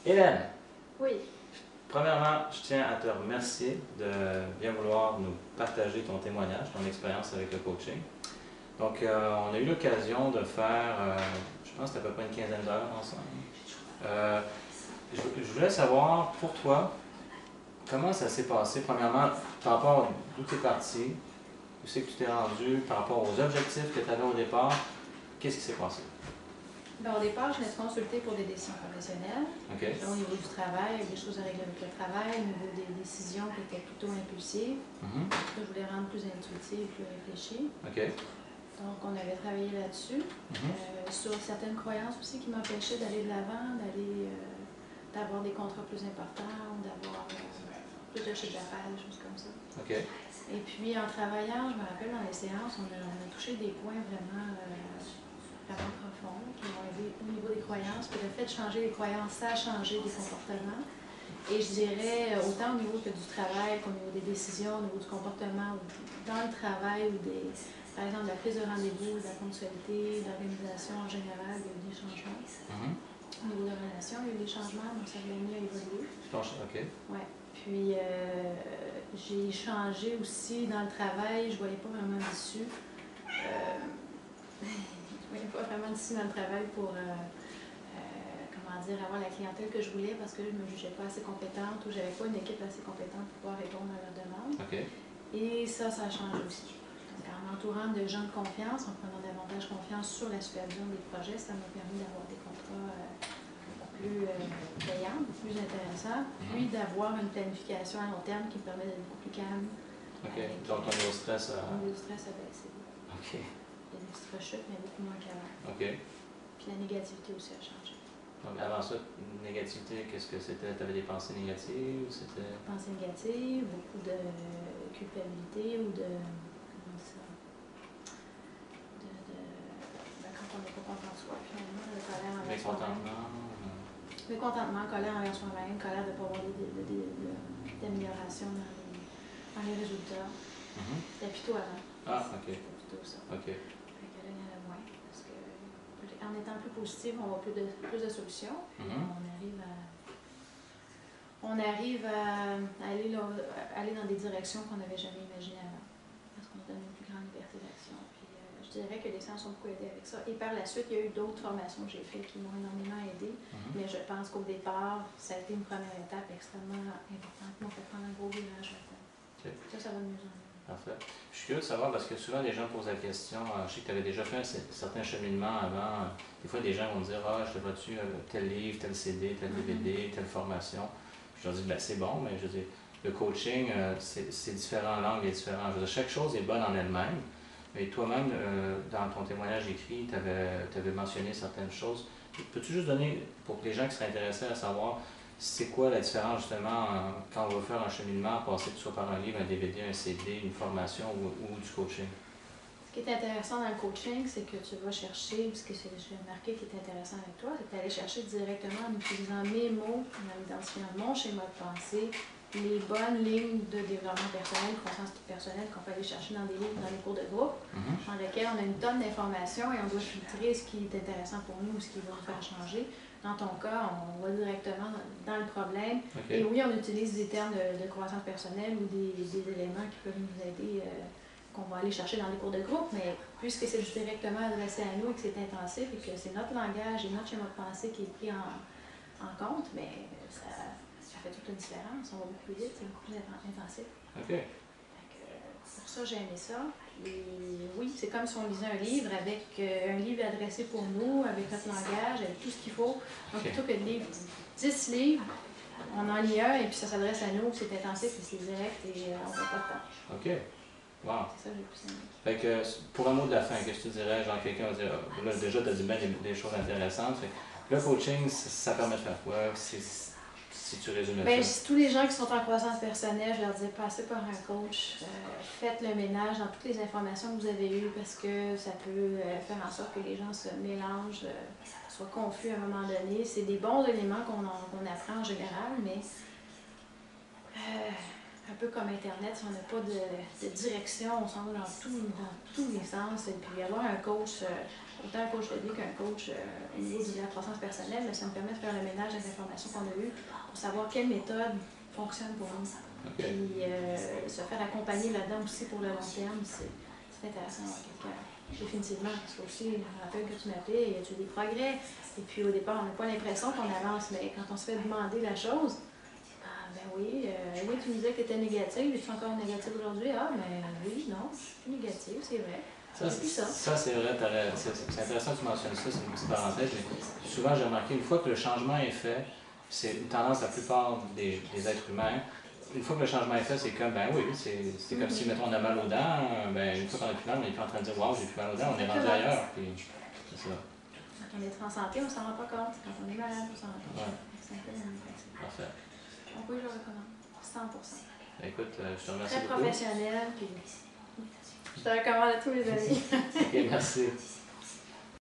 Hélène, Oui. premièrement, je tiens à te remercier de bien vouloir nous partager ton témoignage, ton expérience avec le coaching. Donc, on a eu l'occasion de faire, je pense, à peu près une quinzaine d'heures ensemble. Euh, je voulais savoir, pour toi, comment ça s'est passé, premièrement, par rapport à d'où tu es parti, où c'est que tu t'es rendu, par rapport aux objectifs que tu avais au départ, qu'est-ce qui s'est passé? Ben, au départ, je me suis consultée pour des décisions professionnelles. OK. Là, au niveau du travail, il y a des choses à régler avec le travail, au niveau des décisions qui étaient plutôt impulsives. Mhm. Je voulais rendre plus intuitive, plus réfléchie. OK. Donc, on avait travaillé là-dessus. Mhm. Sur certaines croyances aussi qui m'empêchaient d'aller de l'avant, d'avoir des contrats plus importants, d'avoir plus de chiffre d'affaires, des choses comme ça. OK. Et puis, en travaillant, je me rappelle dans les séances, on a touché des points vraiment profonds qui m'ont aidé au niveau des croyances. Puis le fait de changer les croyances, ça a changé des comportements. Et je dirais, autant au niveau que du travail qu'au niveau des décisions, au niveau du comportement, dans le travail ou par exemple, la prise de rendez-vous, de la ponctualité, l'organisation en général, il y a eu des changements. Au niveau de la relation, il y a eu des changements, donc ça m'a mis à évoluer. OK. Ouais. Puis, j'ai changé aussi dans le travail, je ne voyais pas vraiment d'issue. Je ne voyais pas vraiment d'issue dans le travail pour, comment dire, avoir la clientèle que je voulais parce que je ne me jugeais pas assez compétente ou je n'avais pas une équipe assez compétente pour pouvoir répondre à leurs demandes. OK. Et ça a changé aussi. Donc, en m'entourant de gens de confiance, en prenant davantage confiance sur la supervision des projets, ça m'a permis d'avoir des contrats plus payants, plus intéressants, puis d'avoir une planification à long terme qui me permet d'être beaucoup plus calme. OK. Donc, ton niveau de stress a... Mon niveau de stress a baissé. OK. Il y a des petites rechutes, mais beaucoup moins qu'avant. OK. Puis la négativité aussi a changé. Donc, avant ça, négativité, qu'est-ce que c'était? Tu avais des pensées négatives? C'était... Pensées négatives, beaucoup de culpabilité ou de... Comment on dit ça? Quand on n'est pas content de soi, finalement, de colère envers soi-même. Mécontentement, colère envers soi-même, colère de ne pas avoir d'amélioration dans les résultats. C'était plutôt avant. Ah, OK. C'était plutôt ça. OK. Fait que là, il y en a moins. Parce que en étant plus positif, on voit plus de solutions. On arrive à aller dans des directions qu'on n'avait jamais imaginées avant. Parce qu'on donne une plus grande liberté d'action. Puis je dirais que les séances ont beaucoup aidé avec ça. Et par la suite, il y a eu d'autres formations que j'ai faites qui m'ont énormément aidé. Mais je pense qu'au départ, ça a été une première étape extrêmement importante qui m'a fait prendre un gros virage maintenant. Okay. Ça va mieux en mieux. Parfait. Je suis curieux de savoir parce que souvent les gens posent la question, je sais que tu avais déjà fait un certain cheminement avant. Des fois, des gens vont me dire, ah, je te vois-tu tel livre, tel CD, tel DVD, telle formation. Je leur dis, ben c'est bon, mais je dis, le coaching, c'est différent, l'angle est différent. Je veux dire, chaque chose est bonne en elle-même. Mais toi-même, dans ton témoignage écrit, tu avais mentionné certaines choses. Peux-tu juste donner, pour les gens qui seraient intéressés à savoir, c'est quoi la différence justement quand on va faire un cheminement, passer que ce soit par un livre, un DVD, un CD, une formation ou du coaching? Ce qui est intéressant dans le coaching, c'est que tu vas chercher, ce que j'ai remarqué qui est intéressant avec toi, c'est d'aller chercher directement en utilisant mes mots, en identifiant mon schéma de pensée, les bonnes lignes de développement personnel, croissance personnelle qu'on peut aller chercher dans des livres, dans les cours de groupe, dans lesquels on a une tonne d'informations et on doit filtrer ce qui est intéressant pour nous ou ce qui va nous faire changer. Dans ton cas, on va directement dans le problème. Okay. Et oui, on utilise des termes de croissance personnelle ou des éléments qui peuvent nous aider, qu'on va aller chercher dans les cours de groupe, mais puisque c'est directement adressé à nous et que c'est intensif et que c'est notre langage et notre schéma de pensée qui est pris en compte, mais ça fait toute une différence. On va beaucoup plus vite, c'est beaucoup plus intensif. OK. Pour ça, j'ai aimé ça. Et oui, c'est comme si on lisait un livre avec un livre adressé pour nous, avec notre langage, avec tout ce qu'il faut. Donc, plutôt que de lire 10 livres, on en lit un et puis ça s'adresse à nous, c'est intensif et c'est direct et on ne voit pas de temps. OK. Wow. C'est ça que j'ai plus aimé. Fait que, pour un mot de la fin, qu'est-ce que tu dirais? Genre, quelqu'un va dire, là, déjà, tu as dit bien des choses intéressantes. Fait que le coaching, ça permet de faire quoi? Si tu résumes bien, ça. tous les gens qui sont en croissance personnelle, je leur dis passez par un coach, faites le ménage dans toutes les informations que vous avez eues parce que ça peut faire en sorte que les gens se mélangent, soient confus à un moment donné. C'est des bons éléments qu'on apprend en général, mais un peu comme Internet, si on n'a pas de direction, on s'en va dans tous les sens. Et puis avoir un coach autant un coach de vie qu'un coach au niveau de la croissance personnelle, mais ça me permet de faire le ménage des informations qu'on a eues pour savoir quelle méthode fonctionne pour nous. Okay. Puis se faire accompagner là-dedans aussi pour le long terme, c'est intéressant d'avoir quelqu'un. Définitivement, parce que aussi, je me rappelle que tu m'appelais, y a-tu des progrès? Et puis au départ, on n'a pas l'impression qu'on avance, mais quand on se fait demander la chose, ah ben oui, oui, tu me disais que tu étais négative, es-tu encore négative aujourd'hui? Ah ben oui, non, je suis négative, c'est vrai. Ça, c'est vrai, c'est intéressant que tu mentionnes ça, c'est une petite parenthèse, mais souvent j'ai remarqué, une fois que le changement est fait, c'est une tendance de la plupart des êtres humains. Une fois que le changement est fait, c'est comme, ben oui, c'est comme si, mettons, on a mal aux dents, ben une fois qu'on a plus mal, on n'est plus en train de dire, waouh, j'ai plus mal aux dents, on est rendu ailleurs, puis c'est ça. Quand on est en santé, on ne s'en rend pas compte. Quand on est malade, on s'en rend compte. Ouais. C'est un peu la même chose. Parfait. Donc oui, je le recommande. 100%. Ben, écoute, je te remercie Très beaucoup. professionnel, puis je te recommande à tous les amis. Ok, merci.